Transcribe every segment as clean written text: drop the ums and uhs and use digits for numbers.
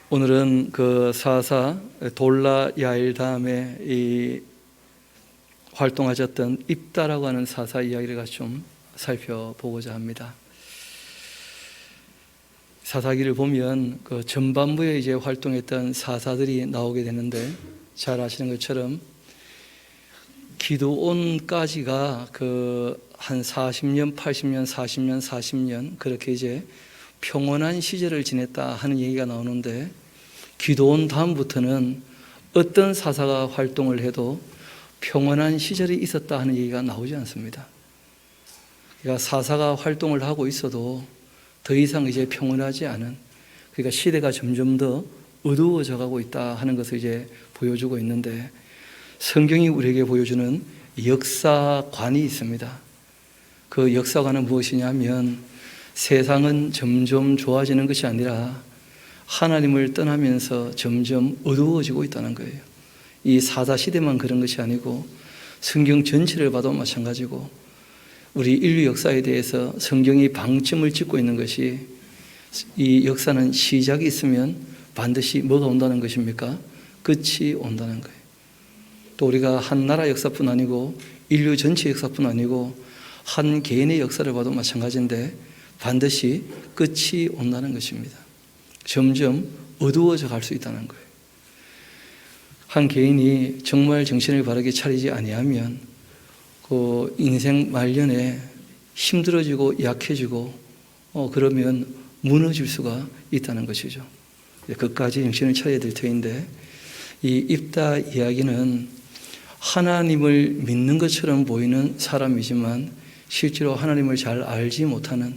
오늘은 그 사사 돌라 야일 다음에 이 활동하셨던 입다라고 하는 사사 이야기를 같이 좀 살펴보고자 합니다. 사사기를 보면 그 전반부에 이제 활동했던 사사들이 나오게 되는데, 잘 아시는 것처럼 기드온까지가 그 한 40년, 80년, 40년, 40년 그렇게 이제 평온한 시절을 지냈다 하는 얘기가 나오는데, 기드온 다음부터는 어떤 사사가 활동을 해도 평온한 시절이 있었다 하는 얘기가 나오지 않습니다. 그러니까 사사가 활동을 하고 있어도 더 이상 이제 평온하지 않은, 그러니까 시대가 점점 더 어두워져 가고 있다 하는 것을 이제 보여주고 있는데, 성경이 우리에게 보여주는 역사관이 있습니다. 그 역사관은 무엇이냐면, 세상은 점점 좋아지는 것이 아니라 하나님을 떠나면서 점점 어두워지고 있다는 거예요. 이 사사 시대만 그런 것이 아니고 성경 전체를 봐도 마찬가지고, 우리 인류 역사에 대해서 성경이 방점을 찍고 있는 것이, 이 역사는 시작이 있으면 반드시 뭐가 온다는 것입니까? 끝이 온다는 거예요. 또 우리가 한 나라 역사뿐 아니고 인류 전체 역사뿐 아니고 한 개인의 역사를 봐도 마찬가지인데 반드시 끝이 온다는 것입니다. 점점 어두워져 갈 수 있다는 거예요. 한 개인이 정말 정신을 바르게 차리지 아니하면 그 인생 말년에 힘들어지고 약해지고 그러면 무너질 수가 있다는 것이죠. 그까지 정신을 차려야 될 터인데, 이 입다 이야기는 하나님을 믿는 것처럼 보이는 사람이지만 실제로 하나님을 잘 알지 못하는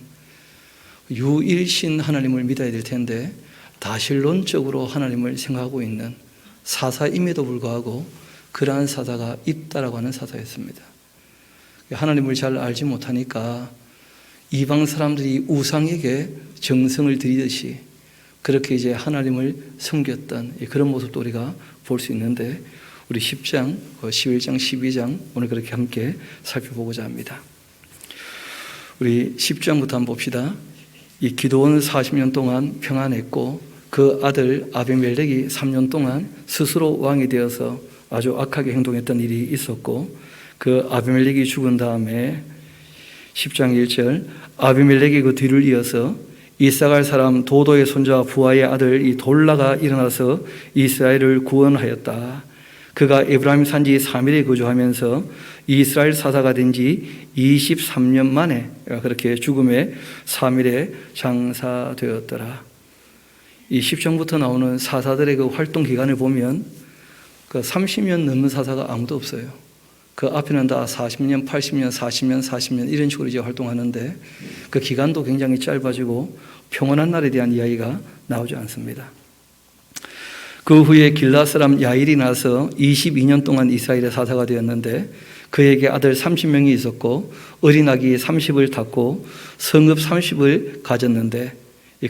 유일신 하나님을 믿어야 될 텐데 다신론적으로 하나님을 생각하고 있는 사사임에도 불구하고 그러한 사사가 입다라고 하는 사사였습니다. 하나님을 잘 알지 못하니까 이방 사람들이 우상에게 정성을 들이듯이 그렇게 이제 하나님을 섬겼던 그런 모습도 우리가 볼 수 있는데, 우리 10장, 11장, 12장 오늘 그렇게 함께 살펴보고자 합니다. 우리 10장부터 한번 봅시다. 이 기드온은 40년 동안 평안했고 그 아들 아비멜렉이 3년 동안 스스로 왕이 되어서 아주 악하게 행동했던 일이 있었고, 그 아비멜렉이 죽은 다음에 10장 1절, 아비멜렉이 그 뒤를 이어서 이사갈 사람 도도의 손자 부하의 아들 이 돌라가 일어나서 이스라엘을 구원하였다. 그가 에브라임 산지 3일에 거주하면서 이스라엘 사사가 된 지 23년 만에 그렇게 죽음의 3일에 장사되었더라. 이 10장부터 나오는 사사들의 그 활동 기간을 보면 그 30년 넘는 사사가 아무도 없어요. 그 앞에는 다 40년, 80년, 40년, 40년 이런 식으로 이제 활동하는데, 그 기간도 굉장히 짧아지고 평온한 날에 대한 이야기가 나오지 않습니다. 그 후에 길앗 사람 야일이 나서 22년 동안 이스라엘의 사사가 되었는데, 그에게 아들 30명이 있었고 어린 아기 30을 탔고 성읍 30을 가졌는데,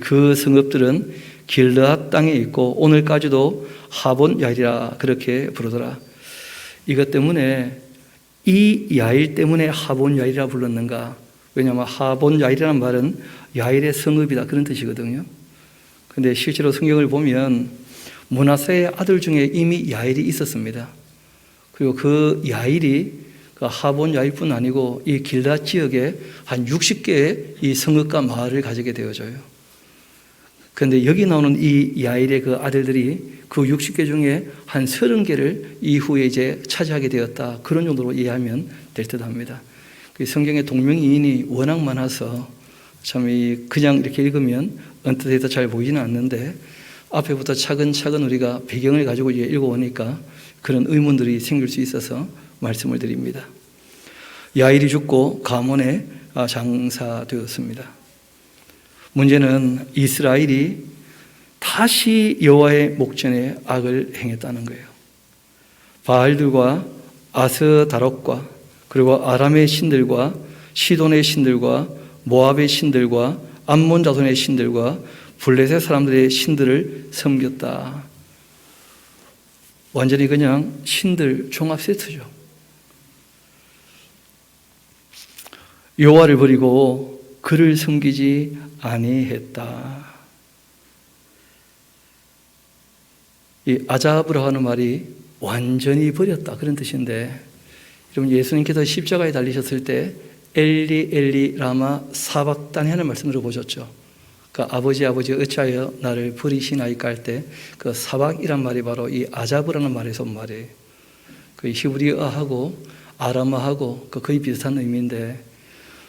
그 성읍들은 길앗 땅에 있고 오늘까지도 하본 야일이라 그렇게 부르더라. 이것 때문에, 이 야일 때문에 하본 야일이라 불렀는가? 왜냐하면 하본 야일이라는 말은 야일의 성읍이다 그런 뜻이거든요. 그런데 실제로 성경을 보면 므낫세의 아들 중에 이미 야일이 있었습니다. 그리고 그 야일이 그 하본 야일뿐 아니고 이 길앗 지역에 한 60개의 이 성읍과 마을을 가지게 되어져요. 그런데 여기 나오는 이 야일의 그 아들들이 그 60개 중에 한 30개를 이후에 이제 차지하게 되었다, 그런 정도로 이해하면 될 듯 합니다. 성경의 동명이인이 워낙 많아서 참 그냥 이렇게 읽으면 언뜻해서 잘 보이지는 않는데, 앞에부터 차근차근 우리가 배경을 가지고 이제 읽어오니까 그런 의문들이 생길 수 있어서 말씀을 드립니다. 야일이 죽고 가몬에 장사되었습니다. 문제는 이스라엘이 다시 여호와의 목전에 악을 행했다는 거예요. 바알들과 아스다롯과 그리고 아람의 신들과 시돈의 신들과 모압의 신들과 암몬 자손의 신들과 블레셋 사람들의 신들을 섬겼다. 완전히 그냥 신들 종합 세트죠. 여호와를 버리고 그를 섬기지 아니했다. 이 아자브라고 하는 말이 완전히 버렸다 그런 뜻인데, 여러분 예수님께서 십자가에 달리셨을 때 엘리 엘리 라마 사박다니 하는 말씀 들어보셨죠? 그러니까 아버지 어찌하여 나를 버리시나이까 할 때 그 사박이란 말이 바로 이 아자브라는 말에서 온 말이에요. 그 히브리어하고 아람어하고 거의 비슷한 의미인데,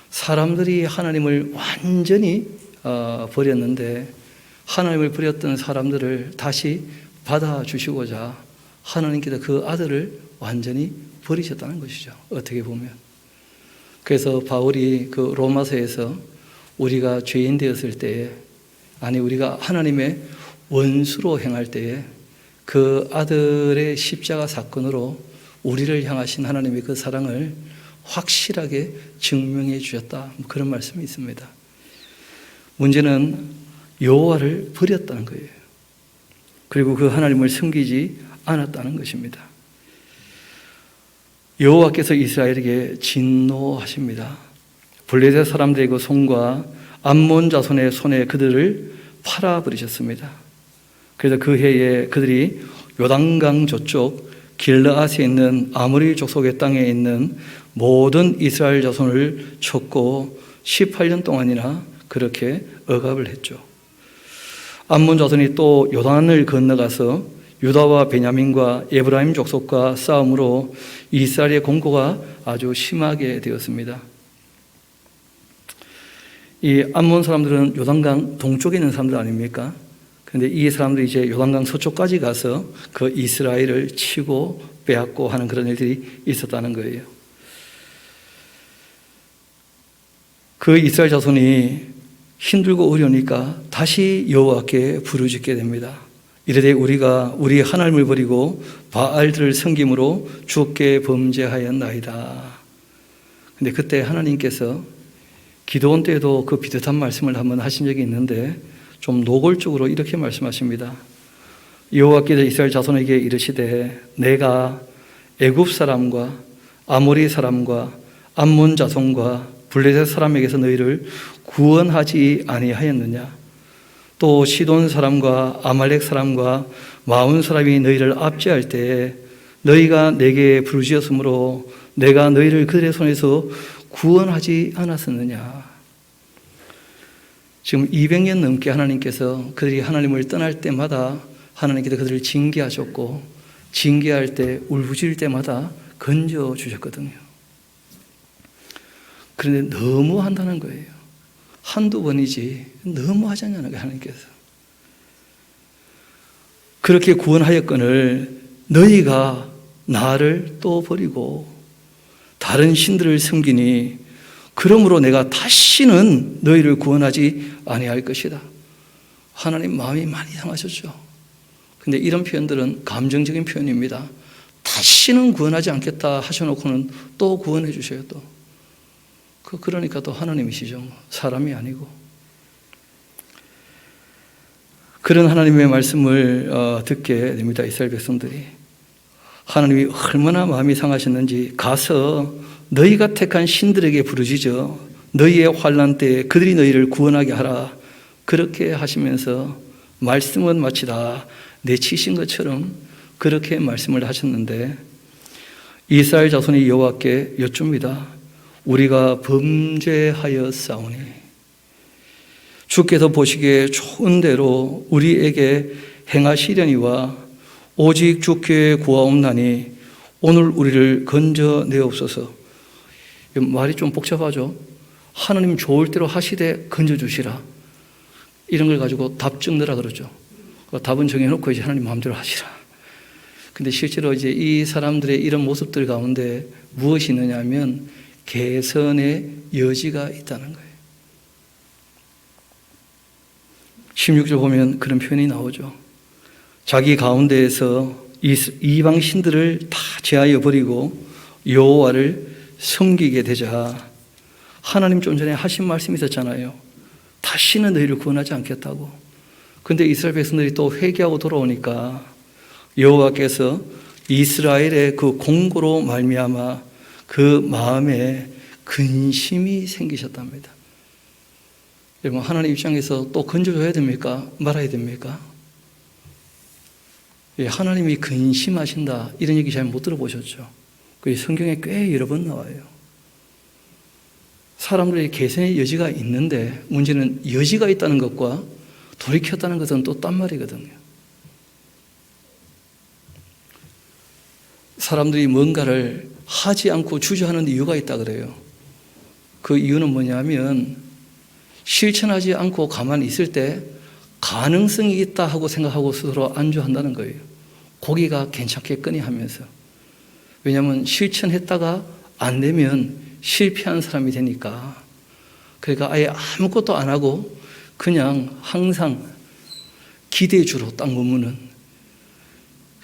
사람들이 하나님을 완전히 버렸는데 하나님을 버렸던 사람들을 다시 받아주시고자 하나님께서 그 아들을 완전히 버리셨다는 것이죠. 어떻게 보면. 그래서 바울이 그 로마서에서 우리가 죄인 되었을 때에, 아니 우리가 하나님의 원수로 행할 때에 그 아들의 십자가 사건으로 우리를 향하신 하나님의 그 사랑을 확실하게 증명해 주셨다, 그런 말씀이 있습니다. 문제는 여호와를 버렸다는 거예요. 그리고 그 하나님을 섬기지 않았다는 것입니다. 여호와께서 이스라엘에게 진노하십니다. 블레셋 사람들의 그 손과 암몬 자손의 손에 그들을 팔아버리셨습니다. 그래서 그 해에 그들이 요단강 저쪽 길르앗에 있는 아모리 족속의 땅에 있는 모든 이스라엘 자손을 쳤고 18년 동안이나 그렇게 억압을 했죠. 암몬 자손이 또 요단을 건너가서 유다와 베냐민과 에브라임 족속과 싸움으로 이스라엘의 공고가 아주 심하게 되었습니다. 이 암몬 사람들은 요단강 동쪽에 있는 사람들 아닙니까? 그런데 이 사람들이 이제 요단강 서쪽까지 가서 그 이스라엘을 치고 빼앗고 하는 그런 일들이 있었다는 거예요. 그 이스라엘 자손이 힘들고 어려우니까 다시 여호와께 부르짖게 됩니다. 이르되 우리가 우리 하나님을 버리고 바알들을 섬김으로 주께 범죄하였나이다. 근데 그때 하나님께서 기도원 때에도 그 비슷한 말씀을 한번 하신 적이 있는데 좀 노골적으로 이렇게 말씀하십니다. 여호와께서 이스라엘 자손에게 이르시되 내가 애굽 사람과 아모리 사람과 암몬 자손과 블레셋 사람에게서 너희를 구원하지 아니하였느냐? 또 시돈 사람과 아말렉 사람과 마온 사람이 너희를 압제할 때 너희가 내게 부르짖었으므로 내가 너희를 그들의 손에서 구원하지 않았었느냐? 지금 200년 넘게 하나님께서 그들이 하나님을 떠날 때마다 하나님께서 그들을 징계하셨고 징계할 때 울부짖을 때마다 건져주셨거든요. 그런데 너무 한다는 거예요. 한두 번이지 너무 하지 않냐는 거예요. 하나님께서 그렇게 구원하였거늘 너희가 나를 또 버리고 다른 신들을 섬기니 그러므로 내가 다시는 너희를 구원하지 아니할 것이다. 하나님 마음이 많이 상하셨죠. 근데 이런 표현들은 감정적인 표현입니다. 다시는 구원하지 않겠다 하셔놓고는 또 구원해 주셔요. 또 그러니까 또 하나님이시죠. 사람이 아니고. 그런 하나님의 말씀을 듣게 됩니다. 이스라엘 백성들이. 하나님이 얼마나 마음이 상하셨는지 가서 너희가 택한 신들에게 부르짖어 너희의 환난 때에 그들이 너희를 구원하게 하라. 그렇게 하시면서 말씀은 마치 다 내치신 것처럼 그렇게 말씀을 하셨는데 이스라엘 자손이 여호와께 여쭙니다. 우리가 범죄하였사오니 주께서 보시기에 좋은 대로 우리에게 행하시려니와 오직 주께 구하옵나니 오늘 우리를 건져내옵소서. 말이 좀 복잡하죠. 하나님 좋을 대로 하시되 건져주시라. 이런 걸 가지고 답 적느라 그러죠. 답은 정해놓고 이제 하나님 마음대로 하시라. 근데 실제로 이제 이 사람들의 이런 모습들 가운데 무엇이 있느냐 하면 개선의 여지가 있다는 거예요. 16절 보면 그런 표현이 나오죠. 자기 가운데에서 이방 신들을 다 제하여 버리고 여호와를 섬기게 되자 하나님 좀 전에 하신 말씀이 있었잖아요. 다시는 너희를 구원하지 않겠다고. 그런데 이스라엘 백성들이 또 회개하고 돌아오니까 여호와께서 이스라엘의 그 공고로 말미암아 그 마음에 근심이 생기셨답니다. 여러분 하나님 입장에서 또 건져줘야 됩니까? 말아야 됩니까? 하나님이 근심하신다 이런 얘기 잘 못 들어보셨죠? 그 성경에 꽤 여러 번 나와요. 사람들의 개선의 여지가 있는데 문제는 여지가 있다는 것과 돌이켰다는 것은 또 딴 말이거든요. 사람들이 뭔가를 하지 않고 주저하는 이유가 있다 그래요. 그 이유는 뭐냐면 실천하지 않고 가만히 있을 때 가능성이 있다 하고 생각하고 스스로 안주한다는 거예요. 고기가 괜찮겠거니 하면서. 왜냐하면 실천했다가 안 되면 실패한 사람이 되니까. 그러니까 아예 아무것도 안 하고 그냥 항상 기대주로 딱 머무는.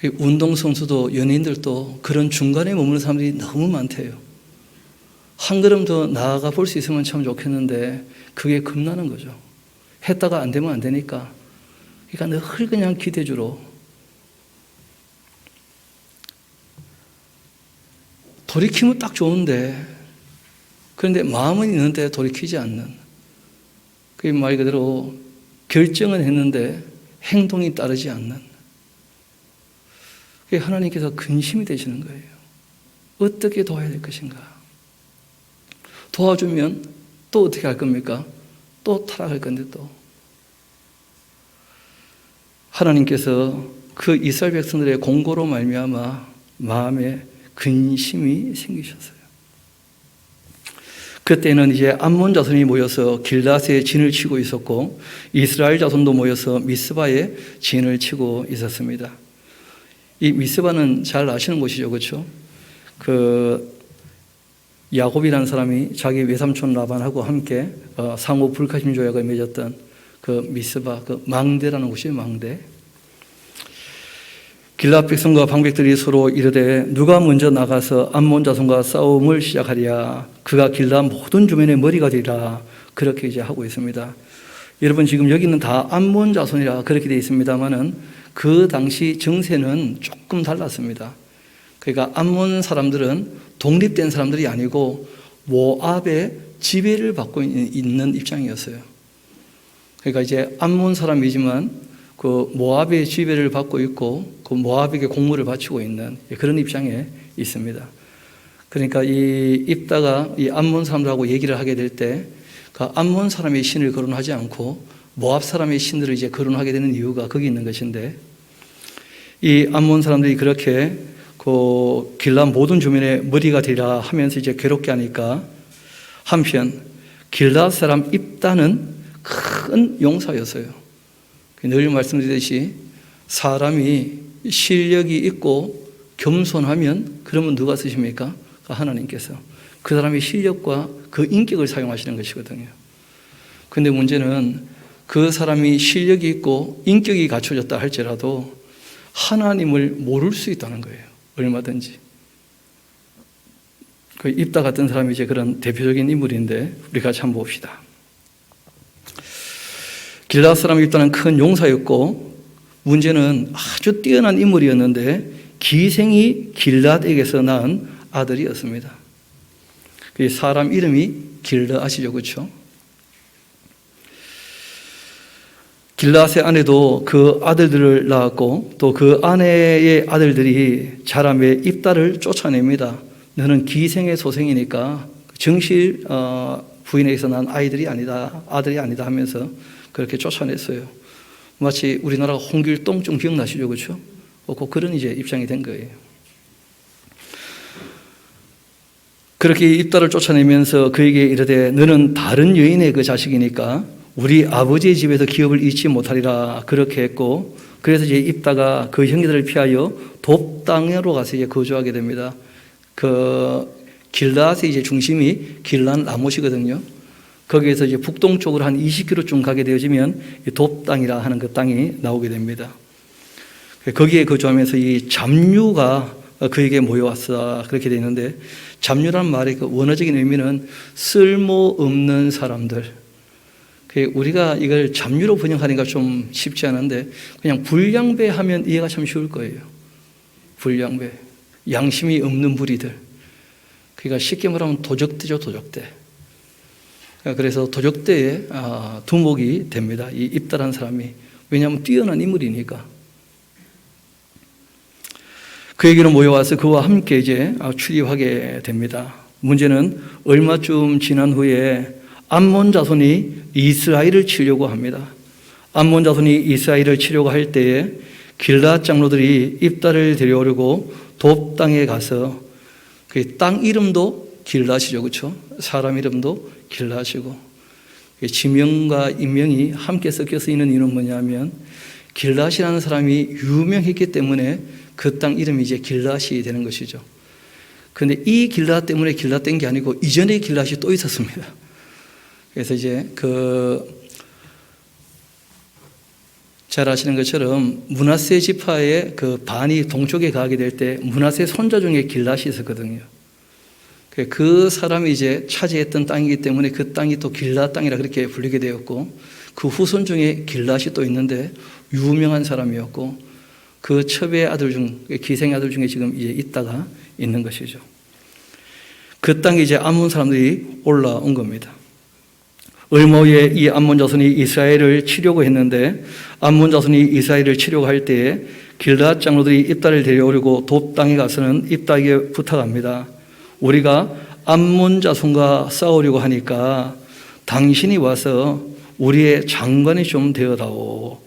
운동선수도 연예인들도 그런 중간에 머무는 사람들이 너무 많대요. 한 걸음 더 나아가 볼 수 있으면 참 좋겠는데 그게 겁나는 거죠. 했다가 안 되면 안 되니까. 그러니까 늘 그냥 기대주로. 돌이키면 딱 좋은데 그런데 마음은 있는데 돌이키지 않는. 그게 말 그대로 결정은 했는데 행동이 따르지 않는. 그게 하나님께서 근심이 되시는 거예요. 어떻게 도와야 될 것인가? 도와주면 또 어떻게 할 겁니까? 또 타락할 건데 또. 하나님께서 그 이스라엘 백성들의 공고로 말미암아 마음에 근심이 생기셨어요. 그때는 이제 암몬 자손이 모여서 길앗에 진을 치고 있었고 이스라엘 자손도 모여서 미스바에 진을 치고 있었습니다. 이 미스바는 잘 아시는 곳이죠, 그렇죠? 그 야곱이라는 사람이 자기 외삼촌 라반하고 함께 상호 불가심 조약을 맺었던 그 미스바, 그 망대라는 곳이에요, 망대. 길앗 백성과 방백들이 서로 이르되 누가 먼저 나가서 암몬 자손과 싸움을 시작하랴. 그가 길앗 모든 주민의 머리가 되리라. 그렇게 이제 하고 있습니다. 여러분 지금 여기는 다 암몬 자손이라 그렇게 되어 있습니다만은 그 당시 정세는 조금 달랐습니다. 그러니까 암몬 사람들은 독립된 사람들이 아니고 모압의 지배를 받고 있는 입장이었어요. 그러니까 이제 암몬 사람이지만 그 모압의 지배를 받고 있고 그 모압에게 공물을 바치고 있는 그런 입장에 있습니다. 그러니까 이 입다가 이 암몬 사람들하고 얘기를 하게 될 때 그 암몬 사람의 신을 거론하지 않고 모압 사람의 신들을 이제 거론하게 되는 이유가 거기 있는 것인데 이 암몬 사람들이 그렇게 그 길앗 모든 주민의 머리가 되리라 하면서 이제 괴롭게 하니까 한편 길앗 사람 입다는 큰 용사였어요. 늘 말씀드리듯이 사람이 실력이 있고 겸손하면 그러면 누가 쓰십니까? 하나님께서. 그 사람의 실력과 그 인격을 사용하시는 것이거든요. 그런데 문제는 그 사람이 실력이 있고 인격이 갖춰졌다 할지라도 하나님을 모를 수 있다는 거예요. 얼마든지. 그 입다 같은 사람이 이제 그런 대표적인 인물인데 우리가 같이 한번 봅시다. 길앗 사람 입다는 큰 용사였고 문제는 아주 뛰어난 인물이었는데 기생이 길앗에게서 낳은 아들이었습니다. 그 사람 이름이 길르 아시죠, 그렇죠? 길앗의 아내도 그 아들들을 낳았고 또 그 아내의 아들들이 자라매 입다를 쫓아냅니다. 너는 기생의 소생이니까 정실 부인에게서 난 아들이 아니다 하면서 그렇게 쫓아냈어요. 마치 우리나라 홍길동 좀 기억나시죠, 그렇죠? 그런 이제 입장이 된 거예요. 그렇게 입다를 쫓아내면서 그에게 이르되 너는 다른 여인의 그 자식이니까 우리 아버지의 집에서 기업을 잃지 못하리라 그렇게 했고 그래서 이제 입다가 그 형제들을 피하여 돕 땅으로 가서 이제 거주하게 됩니다. 그 길앗의 이제 중심이 길란 라못이거든요. 거기에서 이제 북동쪽으로 한 20km쯤 가게 되어지면 돕 땅이라 하는 그 땅이 나오게 됩니다. 거기에 거주하면서 이 잡류가 그에게 모여왔어 그렇게 되어 있는데 잡류라는 말의 그 원어적인 의미는 쓸모없는 사람들. 우리가 이걸 잡류로 번역하니까 좀 쉽지 않은데 그냥 불량배 하면 이해가 참 쉬울 거예요. 불량배. 양심이 없는 무리들. 그러니까 쉽게 말하면 도적대죠, 도적대. 그래서 도적대의 두목이 됩니다. 이 입다라는 사람이. 왜냐하면 뛰어난 인물이니까. 그에게로 모여와서 그와 함께 이제 출입하게 됩니다. 문제는 얼마쯤 지난 후에 암몬 자손이 이스라엘을 치려고 합니다. 암몬 자손이 이스라엘을 치려고 할 때에 길앗 장로들이 입다를 데려오려고 돕 땅에 가서 그 땅 이름도 길앗이죠, 그렇죠? 사람 이름도 길앗이고 지명과 인명이 함께 섞여서 있는 이유는 뭐냐면 길앗이라는 사람이 유명했기 때문에 그 땅 이름이 이제 길앗이 되는 것이죠. 그런데 이 길앗 때문에 길앗 된 게 아니고 이전에 길앗이 또 있었습니다. 그래서 이제 잘 아시는 것처럼 므낫세 지파의 그 반이 동쪽에 가게 될 때 므낫세 손자 중에 길앗이 있었거든요. 그 사람이 이제 차지했던 땅이기 때문에 그 땅이 또 길앗 땅이라 그렇게 불리게 되었고, 그 후손 중에 길앗이 또 있는데 유명한 사람이었고, 그 첩의 아들 중, 기생의 아들 중에 지금 이제 있다가 있는 것이죠. 그 땅에 이제 암몬 사람들이 올라온 겁니다. 얼마 후에 이 암몬 자손이 이스라엘을 치려고 했는데, 암몬 자손이 이스라엘을 치려고 할 때에 길앗 장로들이 입다를 데려오려고 돕 땅에 가서는 입다에게 부탁합니다. 우리가 암몬 자손과 싸우려고 하니까 당신이 와서 우리의 장관이 좀 되어다오.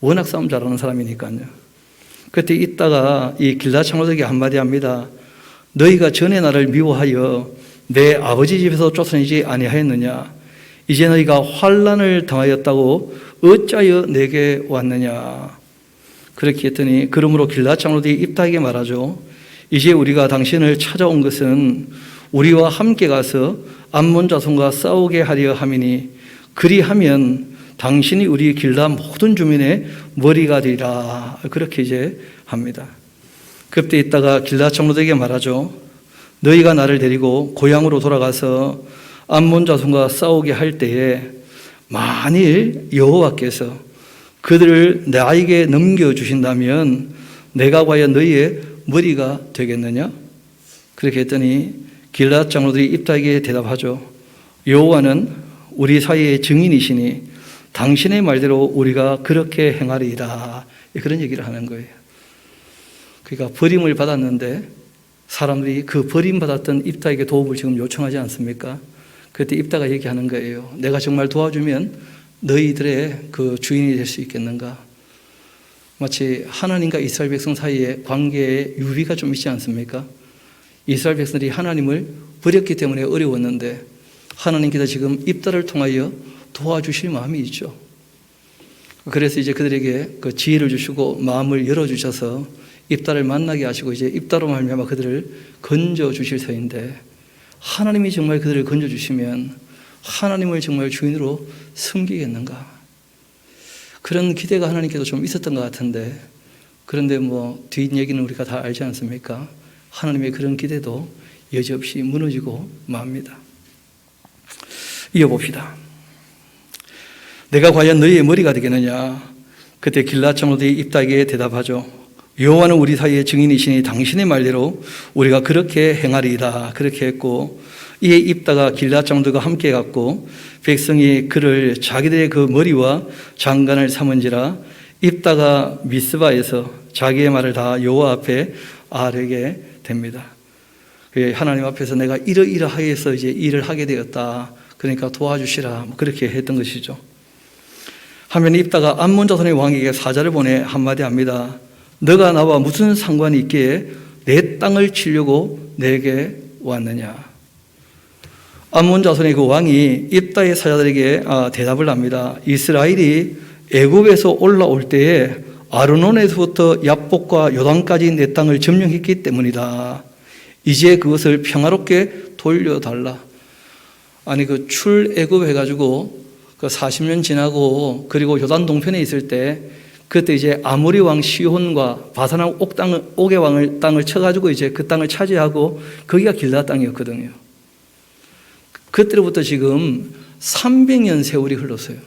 워낙 싸움 잘하는 사람이니까요. 그때 있다가 이 길앗 장로들에게 한마디 합니다. 너희가 전에 나를 미워하여 내 아버지 집에서 쫓아내지 아니하였느냐? 이제 너희가 환난을 당하였다고 어찌하여 내게 왔느냐? 그렇게 했더니 그러므로 길앗 장로들이 입다에게 말하죠. 이제 우리가 당신을 찾아온 것은 우리와 함께 가서 암몬 자손과 싸우게 하려 함이니 그리하면 당신이 우리 길앗 모든 주민의 머리가 되리라. 그렇게 이제 합니다. 그때 있다가 길앗 장로들에게 말하죠. 너희가 나를 데리고 고향으로 돌아가서 암몬 자손과 싸우게 할 때에 만일 여호와께서 그들을 나에게 넘겨주신다면 내가 과연 너희의 머리가 되겠느냐? 그렇게 했더니 길앗 장로들이 입다에게 대답하죠. 여호와는 우리 사이의 증인이시니 당신의 말대로 우리가 그렇게 행하리이다. 그런 얘기를 하는 거예요. 그러니까 버림을 받았는데 사람들이 그 버림받았던 입다에게 도움을 지금 요청하지 않습니까? 그때 입다가 얘기하는 거예요. 내가 정말 도와주면 너희들의 그 주인이 될 수 있겠는가? 마치 하나님과 이스라엘 백성 사이에 관계에 유리가 좀 있지 않습니까? 이스라엘 백성들이 하나님을 버렸기 때문에 어려웠는데 하나님께서 지금 입다를 통하여 도와주실 마음이 있죠. 그래서 이제 그들에게 그 지혜를 주시고 마음을 열어주셔서 입다를 만나게 하시고 이제 입다로 말미암아 그들을 건져주실 터인데, 하나님이 정말 그들을 건져주시면 하나님을 정말 주인으로 섬기겠는가? 그런 기대가 하나님께도 좀 있었던 것 같은데, 그런데 뭐 뒷얘기는 우리가 다 알지 않습니까? 하나님의 그런 기대도 여지없이 무너지고 맙니다. 이어봅시다. 내가 과연 너희의 머리가 되겠느냐? 그때 길앗 장로들이 입다에게 대답하죠. 여호와는 우리 사이의 증인이시니 당신의 말대로 우리가 그렇게 행하리이다. 그렇게 했고, 이에 입다가 길앗 장로들과 함께 갔고 백성이 그를 자기들의 그 머리와 장관을 삼은지라 입다가 미스바에서 자기의 말을 다 여호와 앞에 아뢰게 됩니다. 하나님 앞에서 내가 이러이러하여서 이제 일을 하게 되었다. 그러니까 도와주시라. 그렇게 했던 것이죠. 하면 입다가 암몬 자손의 왕에게 사자를 보내 한마디 합니다. 너가 나와 무슨 상관이 있기에 내 땅을 치려고 내게 왔느냐? 암몬 자손의 그 왕이 입다의 사자들에게 대답을 합니다. 이스라엘이 애굽에서 올라올 때에 아르논에서부터 야복과 요단까지 내 땅을 점령했기 때문이다. 이제 그것을 평화롭게 돌려달라. 아니 그 출애굽 해가지고 그 40년 지나고 그리고 요단 동편에 있을 때 그때 이제 아모리 왕 시혼과 바산 옥의 왕을 땅을 쳐가지고 이제 그 땅을 차지하고 거기가 길앗 땅이었거든요. 그때로부터 지금 300년 세월이 흘렀어요.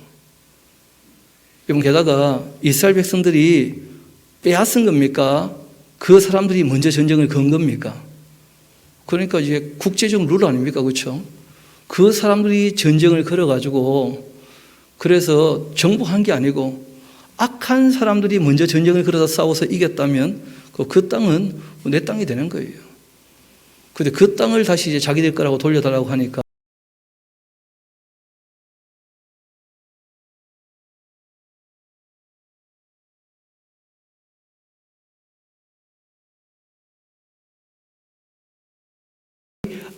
여러분, 게다가 이스라엘 백성들이 빼앗은 겁니까? 그 사람들이 먼저 전쟁을 건 겁니까? 그러니까 이제 국제적 룰 아닙니까? 그렇죠? 그 사람들이 전쟁을 걸어가지고 그래서 정복한 게 아니고 악한 사람들이 먼저 전쟁을 걸어서 싸워서 이겼다면 그 땅은 내 땅이 되는 거예요. 근데 그 땅을 다시 이제 자기들 거라고 돌려달라고 하니까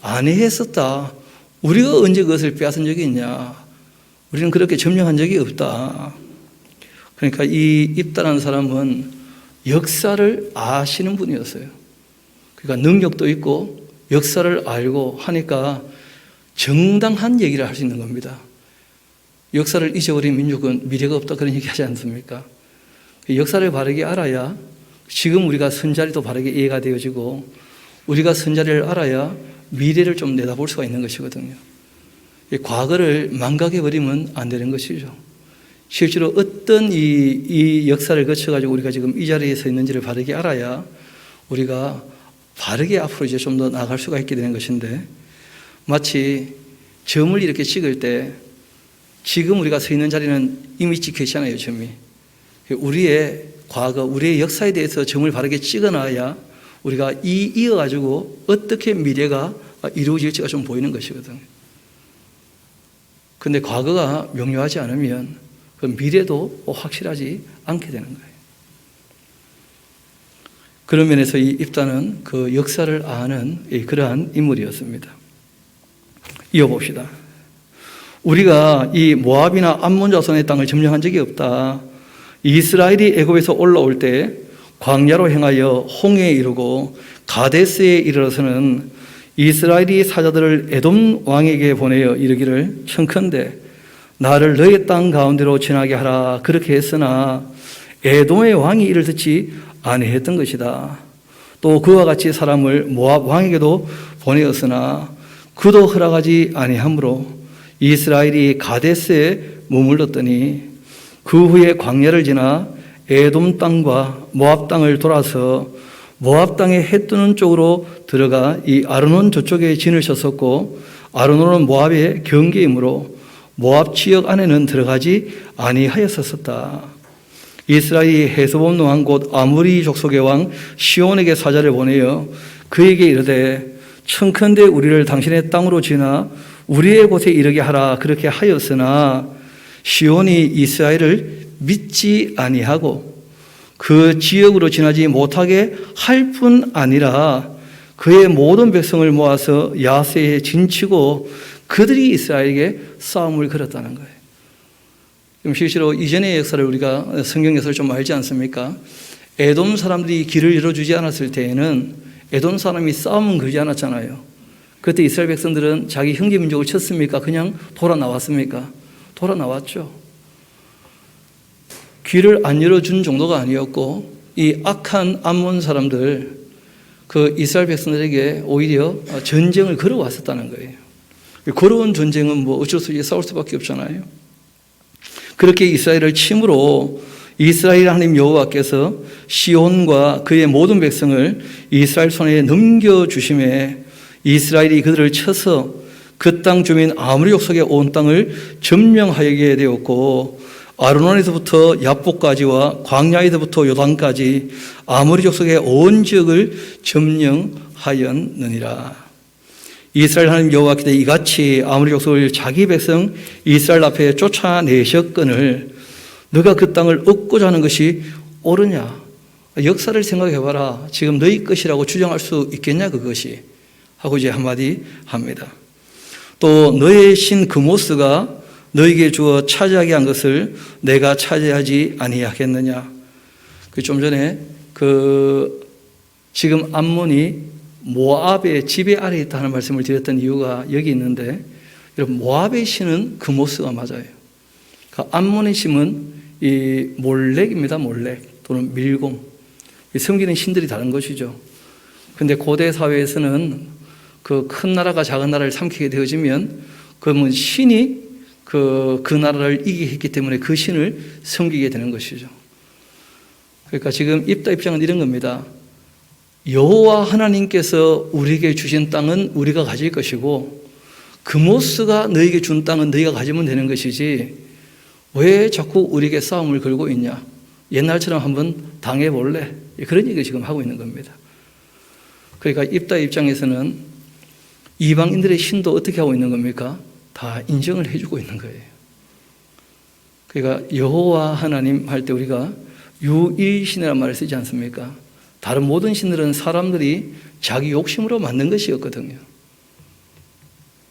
안해했었다. 우리가 언제 그것을 빼앗은 적이 있냐? 우리는 그렇게 점령한 적이 없다. 그러니까 이 입다라는 사람은 역사를 아시는 분이었어요. 그러니까 능력도 있고 역사를 알고 하니까 정당한 얘기를 할 수 있는 겁니다. 역사를 잊어버린 민족은 미래가 없다 그런 얘기 하지 않습니까? 역사를 바르게 알아야 지금 우리가 선자리도 바르게 이해가 되어지고 우리가 선자리를 알아야 미래를 좀 내다볼 수가 있는 것이거든요. 과거를 망각해버리면 안 되는 것이죠. 실제로 어떤 이 역사를 거쳐가지고 우리가 지금 이 자리에 서 있는지를 바르게 알아야 우리가 바르게 앞으로 이제 좀 더 나아갈 수가 있게 되는 것인데, 마치 점을 이렇게 찍을 때 지금 우리가 서 있는 자리는 이미 찍혀 있잖아요, 점이. 우리의 과거, 우리의 역사에 대해서 점을 바르게 찍어놔야 우리가 이어가지고 어떻게 미래가 이루어질지가 좀 보이는 것이거든요. 근데 과거가 명료하지 않으면 그 미래도 확실하지 않게 되는 거예요. 그런 면에서 이 입다는 그 역사를 아는 그러한 인물이었습니다. 이어봅시다. 우리가 이 모압이나 암몬 자손의 땅을 점령한 적이 없다. 이스라엘이 애굽에서 올라올 때 광야로 행하여 홍해에 이르고 가데스에 이르러서는 이스라엘이 사자들을 에돔 왕에게 보내어 이르기를 청컨대 나를 너의 땅 가운데로 지나게 하라. 그렇게 했으나 에돔의 왕이 이를 듣지 아니했던 것이다. 또 그와 같이 사람을 모압 왕에게도 보내었으나 그도 허락하지 아니하므로 이스라엘이 가데스에 머물렀더니 그 후에 광야를 지나 에돔 땅과 모압 땅을 돌아서 모압 땅의 해 뜨는 쪽으로 들어가 이 아르논 저쪽에 진을 쳤었고 아르논은 모압의 경계이므로 모압 지역 안에는 들어가지 아니하였었다. 이스라엘이 헤스본 왕 곧 아무리 족속의 왕 시온에게 사자를 보내어 그에게 이르되 청컨대 우리를 당신의 땅으로 지나 우리의 곳에 이르게 하라. 그렇게 하였으나 시온이 이스라엘을 믿지 아니하고 그 지역으로 지나지 못하게 할 뿐 아니라 그의 모든 백성을 모아서 야세에 진치고 그들이 이스라엘에게 싸움을 걸었다는 거예요. 실제로 이전의 역사를 우리가 성경 역사를 좀 알지 않습니까? 에돔 사람들이 길을 열어주지 않았을 때에는 에돔 사람이 싸움은 걸지 않았잖아요. 그때 이스라엘 백성들은 자기 형제 민족을 쳤습니까? 그냥 돌아 나왔습니까? 돌아 나왔죠. 귀를 안 열어준 정도가 아니었고 이 악한 암몬 사람들 그 이스라엘 백성들에게 오히려 전쟁을 걸어왔었다는 거예요. 걸어온 전쟁은 뭐 어쩔 수 없이 싸울 수밖에 없잖아요. 그렇게 이스라엘을 침으로 이스라엘 하나님 여호와께서 시온과 그의 모든 백성을 이스라엘 손에 넘겨주심에 이스라엘이 그들을 쳐서 그 땅 주민 아무리 족속의 온 땅을 점령하게 되었고 아르논에서부터 야복까지와 광야에서부터 요단까지 아모리 족속의 온 지역을 점령하였느니라. 이스라엘 하나님 여호와께서 이같이 아모리 족속을 자기 백성 이스라엘 앞에 쫓아내셨거늘 너가 그 땅을 얻고자 하는 것이 옳으냐? 역사를 생각해봐라. 지금 너희 것이라고 주장할 수 있겠냐 그것이? 하고 이제 한마디 합니다. 또 너의 신 그모스가 너에게 주어 차지하게 한 것을 내가 차지하지 아니하겠느냐. 좀 전에 지금 암몬이 모압의 지배 아래에 있다는 말씀을 드렸던 이유가 여기 있는데, 여러분 모압의 신은 그모스가 맞아요. 암몬의 신은 이 몰렉입니다. 몰렉 또는 밀공. 섬기는 신들이 다른 것이죠. 근데 고대 사회에서는 그 큰 나라가 작은 나라를 삼키게 되어지면 그러면 신이 그 나라를 이기게 했기 때문에 그 신을 섬기게 되는 것이죠. 그러니까 지금 입다 입장은 이런 겁니다. 여호와 하나님께서 우리에게 주신 땅은 우리가 가질 것이고 그모스가 너에게 준 땅은 너희가 가지면 되는 것이지 왜 자꾸 우리에게 싸움을 걸고 있냐. 옛날처럼 한번 당해볼래. 그런 얘기를 지금 하고 있는 겁니다. 그러니까 입다 입장에서는 이방인들의 신도 어떻게 하고 있는 겁니까? 다 인정을 해주고 있는 거예요. 그러니까 여호와 하나님 할 때 우리가 유일신이라는 말을 쓰지 않습니까? 다른 모든 신들은 사람들이 자기 욕심으로 만든 것이었거든요.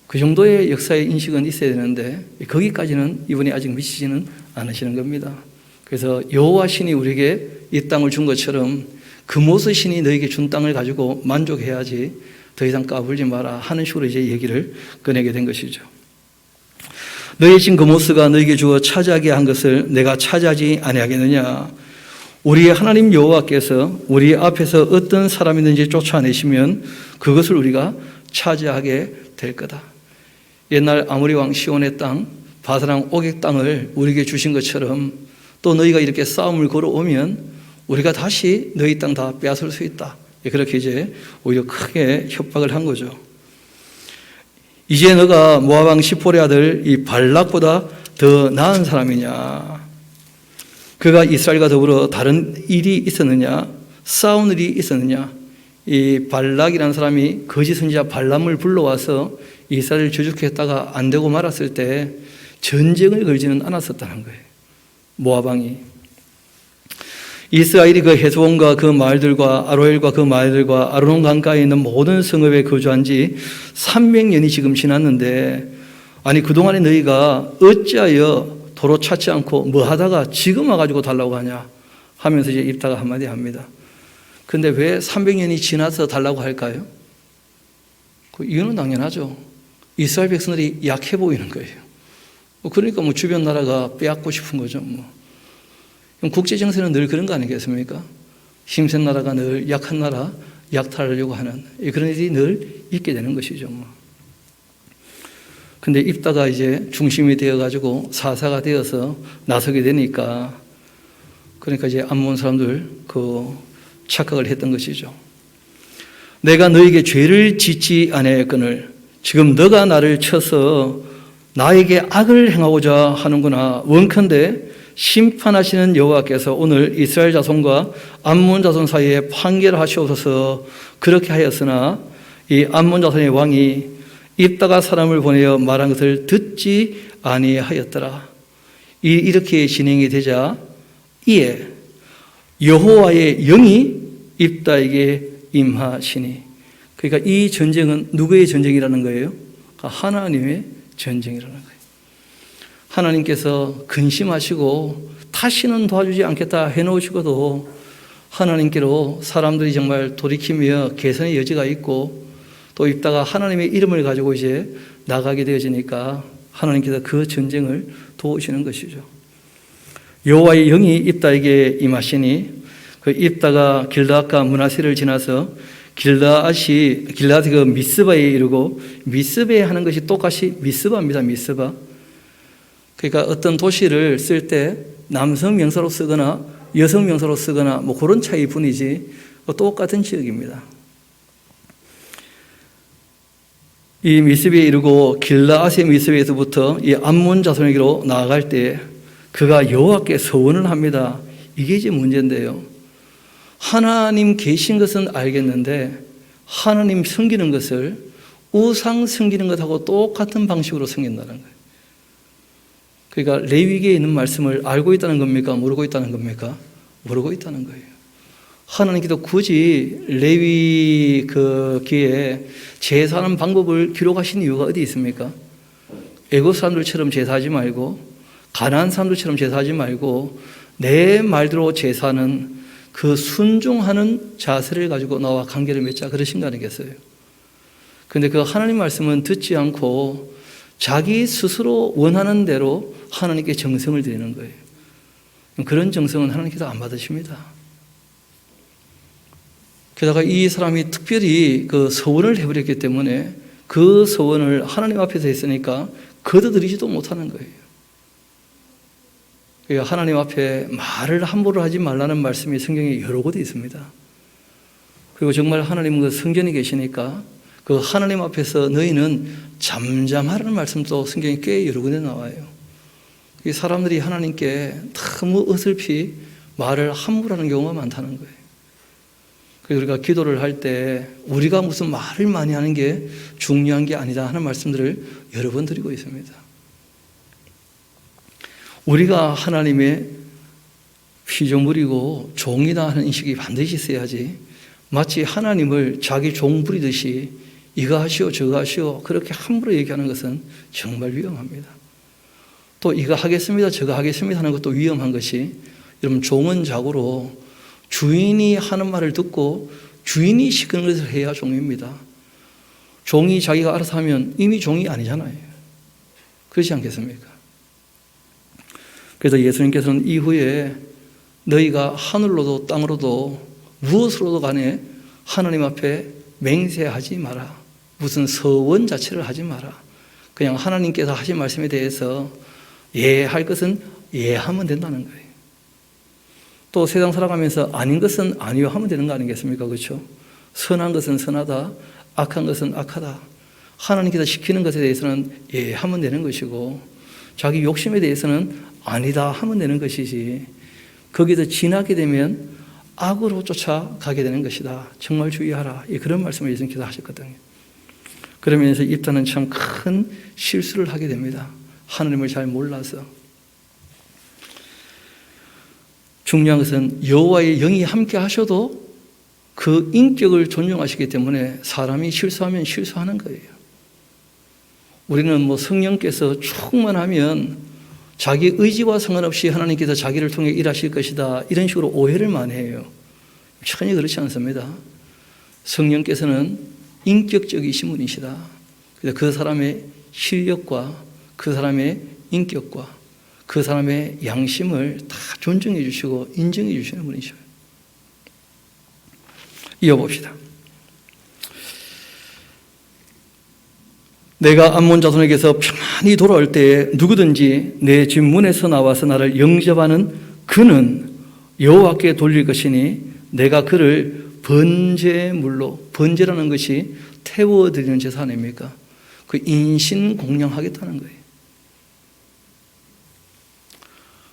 그 정도의 역사의 인식은 있어야 되는데 거기까지는 이분이 아직 미치지는 않으시는 겁니다. 그래서 여호와 신이 우리에게 이 땅을 준 것처럼 그모스 신이 너에게 준 땅을 가지고 만족해야지 더 이상 까불지 마라 하는 식으로 이제 얘기를 꺼내게 된 것이죠. 너의 신 그모스가 너에게 주어 차지하게 한 것을 내가 차지하지 아니하겠느냐. 우리 하나님 여호와께서 우리 앞에서 어떤 사람이든지 쫓아내시면 그것을 우리가 차지하게 될 거다. 옛날 아모리 왕 시온의 땅, 바사랑 오객 땅을 우리에게 주신 것처럼 또 너희가 이렇게 싸움을 걸어오면 우리가 다시 너희 땅 다 빼앗을 수 있다. 그렇게 이제 오히려 크게 협박을 한 거죠. 이제 너가 모압 왕 시폴의 아들 이 발락보다 더 나은 사람이냐? 그가 이스라엘과 더불어 다른 일이 있었느냐? 싸운 일이 있었느냐? 이 발락이라는 사람이 거짓 선지자 발람을 불러와서 이스라엘을 저주했다가 안 되고 말았을 때 전쟁을 걸지는 않았었다는 거예요. 모압 왕이. 이스라엘이 그 헤스본과 그 마을들과 아로엘과 그 마을들과 아르논 강가에 있는 모든 성읍에 거주한 지 300년이 지금 지났는데 아니 그동안에 너희가 어찌하여 도로 찾지 않고 뭐 하다가 지금 와가지고 달라고 하냐 하면서 이제 입다가 한마디 합니다. 근데 왜 300년이 지나서 달라고 할까요? 그 이유는 당연하죠. 이스라엘 백성들이 약해 보이는 거예요. 그러니까 뭐 주변 나라가 빼앗고 싶은 거죠. 국제 정세는 늘 그런 거 아니겠습니까? 힘센 나라가 늘 약한 나라 약탈하려고 하는 그런 일이 늘 있게 되는 것이죠. 근데 입다가 이제 중심이 되어가지고 사사가 되어서 나서게 되니까 그러니까 이제 암몬 사람들 그 착각을 했던 것이죠. 내가 너에게 죄를 짓지 아니하였거늘 지금 너가 나를 쳐서 나에게 악을 행하고자 하는구나. 원컨대 심판하시는 여호와께서 오늘 이스라엘 자손과 암몬 자손 사이에 판결하시옵소서. 그렇게 하였으나 이 암몬 자손의 왕이 입다가 사람을 보내어 말한 것을 듣지 아니하였더라. 이렇게 진행이 되자 이에 여호와의 영이 입다에게 임하시니 그러니까 이 전쟁은 누구의 전쟁이라는 거예요? 하나님의 전쟁이라는 거예요. 하나님께서 근심하시고 다시는 도와주지 않겠다 해놓으시고도 하나님께로 사람들이 정말 돌이키며 개선의 여지가 있고 또 입다가 하나님의 이름을 가지고 이제 나가게 되어지니까 하나님께서 그 전쟁을 도우시는 것이죠. 여호와의 영이 입다에게 임하시니 그 입다가 길르앗과 므낫세를 지나서 길르앗이 그 미스바에 이르고 미스바에 하는 것이 똑같이 미스바입니다. 미스바. 그러니까 어떤 도시를 쓸 때 남성 명사로 쓰거나 여성 명사로 쓰거나 뭐 그런 차이뿐이지 똑같은 지역입니다. 이 미스바에 이르고 길르앗의 미스바에서부터 이 암몬 자손에게로 나아갈 때 그가 여호와께 서원을 합니다. 이게 이제 문제인데요. 하나님 계신 것은 알겠는데 하나님 섬기는 것을 우상 섬기는 것하고 똑같은 방식으로 섬긴다는 거예요. 그러니까 레위기에 있는 말씀을 알고 있다는 겁니까? 모르고 있다는 겁니까? 모르고 있다는 거예요. 하나님께서 굳이 레위 그 기에 제사하는 방법을 기록하신 이유가 어디 있습니까? 애굽 사람들처럼 제사하지 말고 가나안 사람들처럼 제사하지 말고 내 말대로 제사는 그 순종하는 자세를 가지고 나와 관계를 맺자 그러신 거 아니겠어요? 그런데 그 하나님 말씀은 듣지 않고 자기 스스로 원하는 대로 하나님께 정성을 드리는 거예요. 그런 정성은 하나님께서 안 받으십니다. 게다가 이 사람이 특별히 그 서원을 해버렸기 때문에 그 서원을 하나님 앞에서 했으니까 거둬들이지도 못하는 거예요. 하나님 앞에 말을 함부로 하지 말라는 말씀이 성경에 여러 곳에 있습니다. 그리고 정말 하나님은 그 성전에 계시니까 그 하나님 앞에서 너희는 잠잠하라는 말씀도 성경에 꽤 여러 군데 나와요. 이 사람들이 하나님께 너무 어설피 말을 함부로 하는 경우가 많다는 거예요. 그래서 우리가 기도를 할 때 우리가 무슨 말을 많이 하는 게 중요한 게 아니다 하는 말씀들을 여러 번 드리고 있습니다. 우리가 하나님의 피조물이고 종이다 하는 인식이 반드시 있어야지, 마치 하나님을 자기 종 부리듯이 이거 하시오 저거 하시오 그렇게 함부로 얘기하는 것은 정말 위험합니다. 또 이거 하겠습니다 저거 하겠습니다 하는 것도 위험한 것이, 여러분 종은 자고로 주인이 하는 말을 듣고 주인이 시키는 것을 해야 종입니다. 종이 자기가 알아서 하면 이미 종이 아니잖아요. 그렇지 않겠습니까? 그래서 예수님께서는 이후에 너희가 하늘로도 땅으로도 무엇으로도 간에 하나님 앞에 맹세하지 마라. 무슨 서원 자체를 하지 마라. 그냥 하나님께서 하신 말씀에 대해서 할 것은 하면 된다는 거예요. 또 세상 살아가면서 아닌 것은 아니요 하면 되는 거 아니겠습니까? 그렇죠? 선한 것은 선하다, 악한 것은 악하다. 하나님께서 시키는 것에 대해서는 하면 되는 것이고, 자기 욕심에 대해서는 아니다 하면 되는 것이지, 거기서 지나게 되면 악으로 쫓아가게 되는 것이다. 정말 주의하라. 그런 말씀을 예수님께서 하셨거든요. 그러면서 입다는 참 큰 실수를 하게 됩니다. 하나님을 잘 몰라서. 중요한 것은 여호와의 영이 함께 하셔도 그 인격을 존중하시기 때문에 사람이 실수하면 실수하는 거예요. 우리는 성령께서 충만하면 자기 의지와 상관없이 하나님께서 자기를 통해 일하실 것이다, 이런 식으로 오해를 많이 해요. 전혀 그렇지 않습니다. 성령께서는 인격적이신 분이시다. 그래서 그 사람의 실력과 그 사람의 인격과 그 사람의 양심을 다 존중해 주시고 인정해 주시는 분이셔요. 이어봅시다. 내가 암몬 자손에게서 평안히 돌아올 때에 누구든지 내 집 문에서 나와서 나를 영접하는 그는 여호와께 돌릴 것이니 내가 그를 번제물로, 번제라는 것이 태워드리는 제사 아닙니까? 그 인신공양하겠다는 거예요.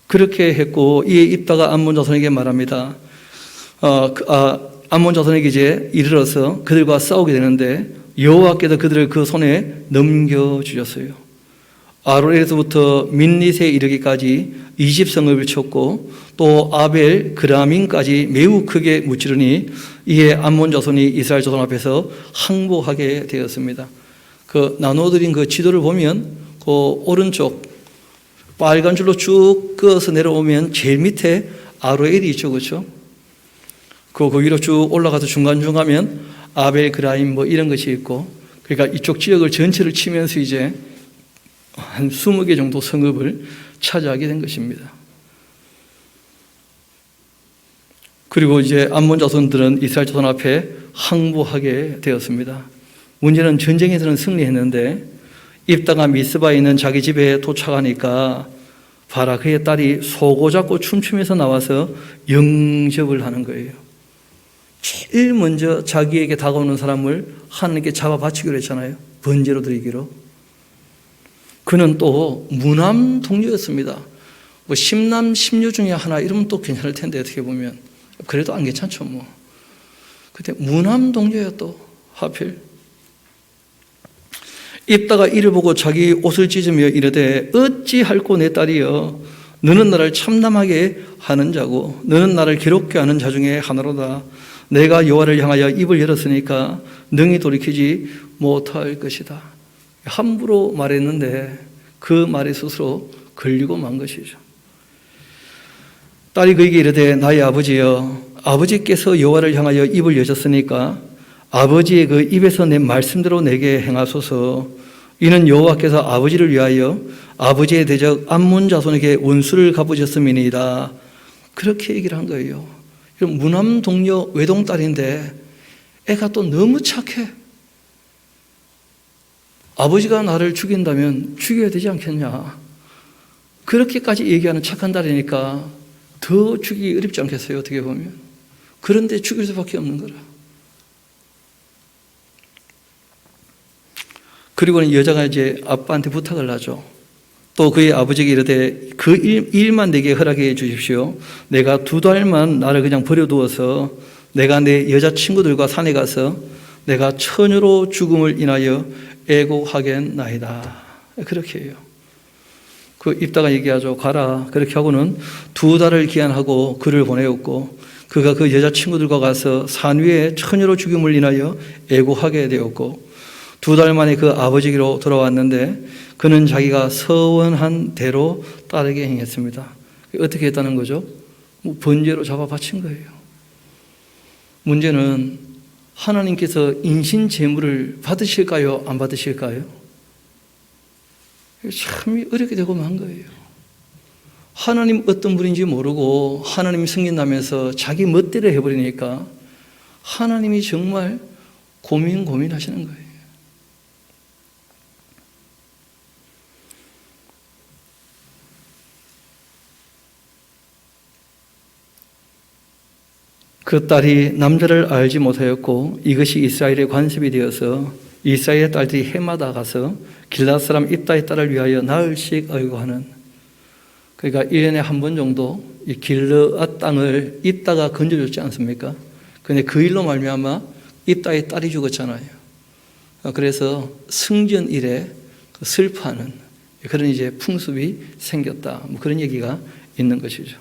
그렇게 했고, 이에 입다가 암몬 자손에게 말합니다. 암몬 자손에게 이제 이르러서 그들과 싸우게 되는데 여호와께서 그들을 그 손에 넘겨주셨어요. 아로엘에서부터 민릿에 이르기까지 20성읍을 쳤고 또 아벨 그라민까지 매우 크게 무찌르니 이에 암몬 자손이 이스라엘 자손 앞에서 항복하게 되었습니다. 그 나눠드린 그 지도를 보면 그 오른쪽 빨간 줄로 쭉 그어서 내려오면 제일 밑에 아로엘이 있죠, 그렇죠? 그 위로 쭉 올라가서 중간중간 가면 아벨 그라임 이런 것이 있고, 그러니까 이쪽 지역을 전체를 치면서 이제 한 20개 정도 성읍을 차지하게 된 것입니다. 그리고 이제 암몬 자손들은 이스라엘 자손 앞에 항복하게 되었습니다. 문제는 전쟁에서는 승리했는데 입다가 미스바에 있는 자기 집에 도착하니까 바라 그의 딸이 소고 잡고 춤추면서 나와서 영접을 하는 거예요. 제일 먼저 자기에게 다가오는 사람을 하나님께 잡아 바치기로 했잖아요. 번제로 드리기로. 그는 또 무남 동료였습니다. 10남 10녀 중에 하나 이러면 또 괜찮을 텐데 어떻게 보면. 그래도 안 괜찮죠 뭐. 그때 무남 동료야 또 하필. 입다가 이를 보고 자기 옷을 찢으며 이르되 어찌할꼬 내 딸이여, 너는 나를 참담하게 하는 자고 너는 나를 괴롭게 하는 자 중에 하나로다. 내가 여호와를 향하여 입을 열었으니까 능히 돌이키지 못할 것이다. 함부로 말했는데 그 말에 스스로 걸리고 만 것이죠. 딸이 그에게 이르되 나의 아버지여, 아버지께서 여호와를 향하여 입을 여셨으니까 아버지의 그 입에서 낸 말씀대로 내게 행하소서. 이는 여호와께서 아버지를 위하여 아버지의 대적 암몬 자손에게 원수를 갚으셨음이니이다. 그렇게 얘기를 한 거예요. 무남 동료 외동딸인데 애가 또 너무 착해. 아버지가 나를 죽인다면 죽여야 되지 않겠냐. 그렇게까지 얘기하는 착한 딸이니까 더 죽이기 어렵지 않겠어요, 어떻게 보면. 그런데 죽일 수밖에 없는 거라. 그리고는 여자가 이제 아빠한테 부탁을 하죠. 또 그의 아버지에게 이르되 그 일만 내게 허락해 주십시오. 내가 2달만 나를 그냥 버려두어서 내가 내 여자친구들과 산에 가서 내가 처녀로 죽음을 인하여 애곡하겠나이다. 그렇게 해요. 그 입다가 얘기하죠. 가라. 그렇게 하고는 2달을 기한하고 그를 보내었고 그가 그 여자친구들과 가서 산 위에 처녀로 죽임을 인하여 애곡하게 되었고 2달 만에 그 아버지에게로 돌아왔는데 그는 자기가 서원한 대로 따르게 행했습니다. 어떻게 했다는 거죠? 번제로 잡아 바친 거예요. 문제는 하나님께서 인신 제물을 받으실까요? 안 받으실까요? 참 어렵게 되고 만 거예요. 하나님 어떤 분인지 모르고 하나님 승인하면서 자기 멋대로 해버리니까 하나님이 정말 고민하시는 거예요. 그 딸이 남자를 알지 못하였고 이것이 이스라엘의 관습이 되어서 이스라엘의 딸들이 해마다 가서 길앗 사람 입다의 딸을 위하여 나흘씩 의거하는, 그러니까 1년에 한 번 정도 이 길앗 땅을 입다가 건져줬지 않습니까? 그런데 그 일로 말미암아 입다의 딸이 죽었잖아요. 그래서 승전일에 슬퍼하는 그런 이제 풍습이 생겼다. 뭐 그런 얘기가 있는 것이죠.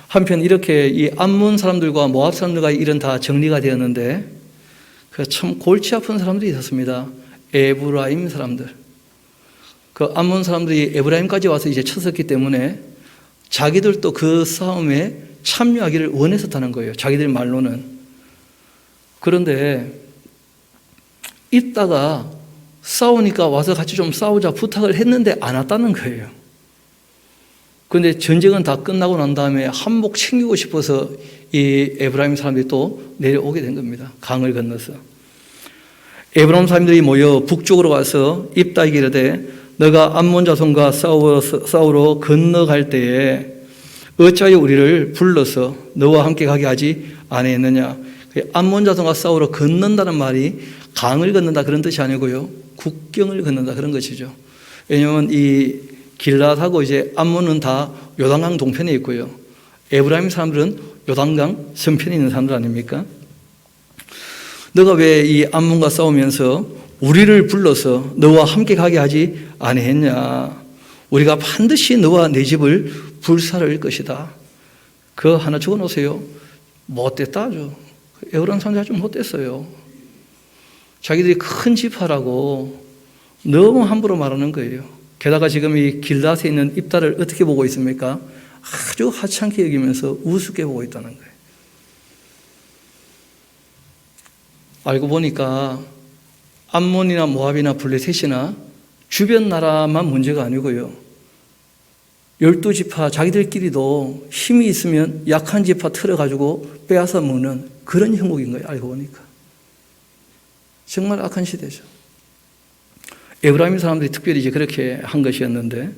한편 이렇게 이 암몬 사람들과 모압 사람들과의 일은 다 정리가 되었는데 그 참 골치 아픈 사람들이 있었습니다. 에브라임 사람들. 그 암몬 사람들이 에브라임까지 와서 이제 쳤었기 때문에 자기들도 그 싸움에 참여하기를 원했었다는 거예요. 자기들 말로는. 그런데 있다가 싸우니까 와서 같이 좀 싸우자 부탁을 했는데 안 왔다는 거예요. 그런데 전쟁은 다 끝나고 난 다음에 한몫 챙기고 싶어서 이 에브라임 사람들이 또 내려오게 된 겁니다. 강을 건너서. 에브라임 사람들이 모여 북쪽으로 와서 입다에게 이르되 너가 암몬 자손과 싸우러 건너갈 때에 어찌하여 우리를 불러서 너와 함께 가게 하지 아니했느냐. 암몬 자손과 싸우러 건넌다는 말이 강을 건넌다 그런 뜻이 아니고요. 국경을 건넌다 그런 것이죠. 왜냐하면 이 길앗하고 이제 암몬은 다 요단강 동편에 있고요. 에브라임 사람들은 요단강 서편에 있는 사람들 아닙니까? 너가 왜 이 암몬과 싸우면서 우리를 불러서 너와 함께 가게 하지 아니했냐? 우리가 반드시 너와 내 집을 불사를 것이다. 그거 하나 적어놓으세요. 못됐다 아주. 에브라임 사람들이 아주 못됐어요. 자기들이 큰 집하라고 너무 함부로 말하는 거예요. 게다가 지금 이 길앗에 있는 입다를 어떻게 보고 있습니까? 아주 하찮게 여기면서 우습게 보고 있다는 거예요. 알고 보니까 암몬이나 모압이나 블레셋이나 주변 나라만 문제가 아니고요. 12지파 자기들끼리도 힘이 있으면 약한 지파 틀어가지고 빼앗아 먹는 그런 형국인 거예요. 알고 보니까. 정말 악한 시대죠. 에브라임 사람들이 특별히 이제 그렇게 한 것이었는데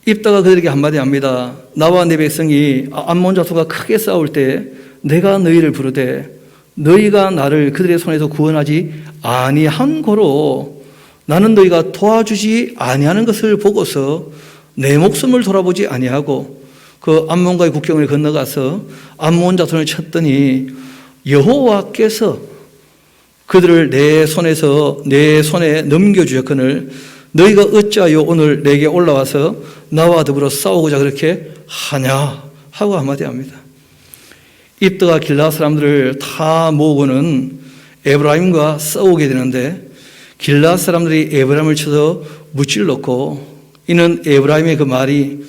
입다가 그들에게 한마디 합니다. 나와 내 백성이 암몬 자손과 크게 싸울 때 내가 너희를 부르되 너희가 나를 그들의 손에서 구원하지 아니한 고로 나는 너희가 도와주지 아니하는 것을 보고서 내 목숨을 돌아보지 아니하고 그 암몬과의 국경을 건너가서 암몬 자손을 쳤더니 여호와께서 그들을 내 손에 넘겨주셨거늘 너희가 어찌하여 오늘 내게 올라와서 나와 더불어 싸우고자 그렇게 하냐 하고 한마디 합니다. 입다가 길앗 사람들을 다 모으고는 에브라임과 싸우게 되는데 길앗 사람들이 에브라임을 쳐서 무찔렀고 이는 에브라임의 그 말이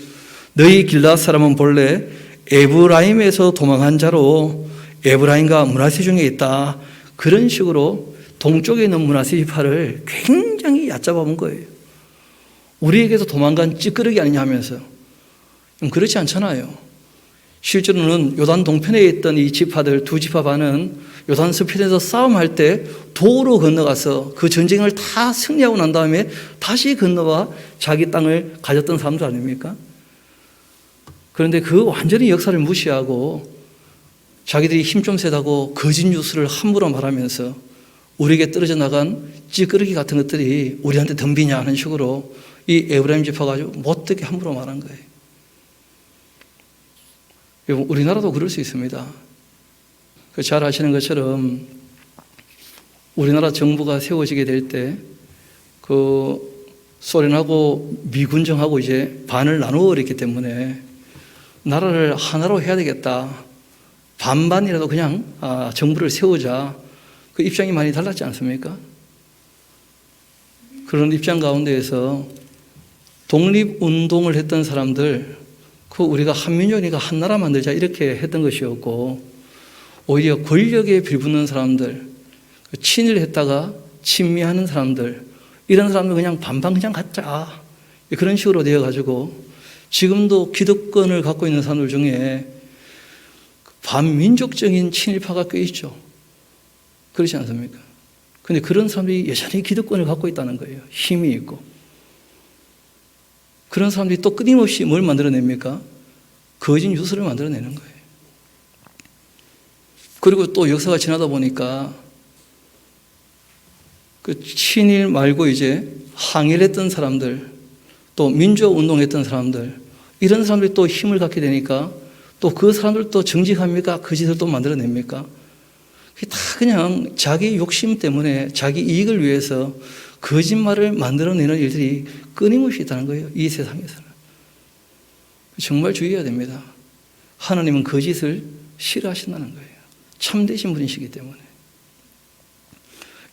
너희 길앗 사람은 본래 에브라임에서 도망한 자로 에브라임과 므낫세 중에 있다. 그런 식으로 동쪽에 있는 므낫세 지파를 굉장히 얕잡아 본 거예요. 우리에게서 도망간 찌끄러기 아니냐 하면서. 그렇지 않잖아요. 실제로는 요단 동편에 있던 이 지파들 두 지파 반은 요단 서편에서 싸움할 때 도로 건너가서 그 전쟁을 다 승리하고 난 다음에 다시 건너와 자기 땅을 가졌던 사람들 아닙니까? 그런데 그 완전히 역사를 무시하고 자기들이 힘 좀 세다고 거짓 뉴스를 함부로 말하면서 우리에게 떨어져 나간 찌끄러기 같은 것들이 우리한테 덤비냐 하는 식으로 이 에브라임 지파가 아주 못되게 함부로 말한 거예요. 우리나라도 그럴 수 있습니다. 잘 아시는 것처럼 우리나라 정부가 세워지게 될 때 소련하고 미군정하고 이제 반을 나누어 버렸기 때문에 나라를 하나로 해야 되겠다. 반반이라도 그냥 정부를 세우자. 그 입장이 많이 달랐지 않습니까? 그런 입장 가운데에서 독립운동을 했던 사람들, 우리가 한민족이니까 한 나라 만들자 이렇게 했던 것이었고, 오히려 권력에 빌붙는 사람들, 친일했다가 친미하는 사람들, 이런 사람들 그냥 반반 그냥 갖자. 그런 식으로 되어가지고 지금도 기득권을 갖고 있는 사람들 중에 반민족적인 친일파가 꽤 있죠. 그렇지 않습니까? 그런데 그런 사람들이 여전히 기득권을 갖고 있다는 거예요. 힘이 있고. 그런 사람들이 또 끊임없이 뭘 만들어냅니까? 거짓 뉴스를 만들어내는 거예요. 그리고 또 역사가 지나다 보니까 그 친일 말고 이제 항일 했던 사람들, 또 민주운동 했던 사람들, 이런 사람들이 또 힘을 갖게 되니까 또 그 사람들도 정직합니까? 거짓을 또 만들어냅니까? 다 그냥 자기 욕심 때문에 자기 이익을 위해서 거짓말을 만들어내는 일들이 끊임없이 있다는 거예요. 이 세상에서는. 정말 주의해야 됩니다. 하나님은 거짓을 싫어하신다는 거예요. 참되신 분이시기 때문에.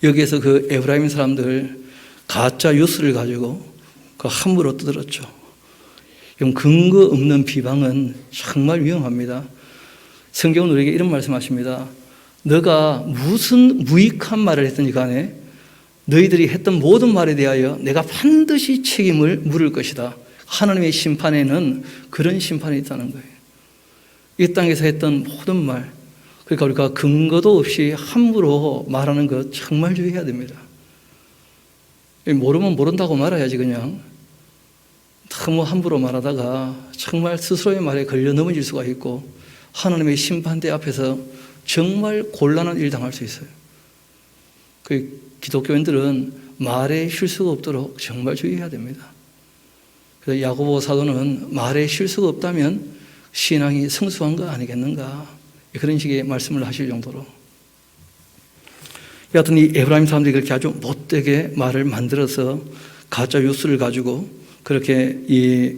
여기에서 그 에브라임 사람들 가짜 뉴스를 가지고 함부로 떠들었죠. 근거 없는 비방은 정말 위험합니다. 성경은 우리에게 이런 말씀하십니다. 너가 무슨 무익한 말을 했든지 간에 너희들이 했던 모든 말에 대하여 내가 반드시 책임을 물을 것이다. 하나님의 심판에는 그런 심판이 있다는 거예요. 이 땅에서 했던 모든 말, 그러니까 우리가 근거도 없이 함부로 말하는 것 정말 주의해야 됩니다. 모르면 모른다고 말아야지 그냥. 너무 함부로 말하다가 정말 스스로의 말에 걸려 넘어질 수가 있고 하나님의 심판대 앞에서 정말 곤란한 일 당할 수 있어요. 그 기독교인들은 말에 실수가 없도록 정말 주의해야 됩니다. 그래서 야고보 사도는 말에 실수가 없다면 신앙이 성숙한 거 아니겠는가, 그런 식의 말씀을 하실 정도로. 여하튼 이 에브라임 사람들이 그렇게 아주 못되게 말을 만들어서 가짜 뉴스를 가지고 그렇게 이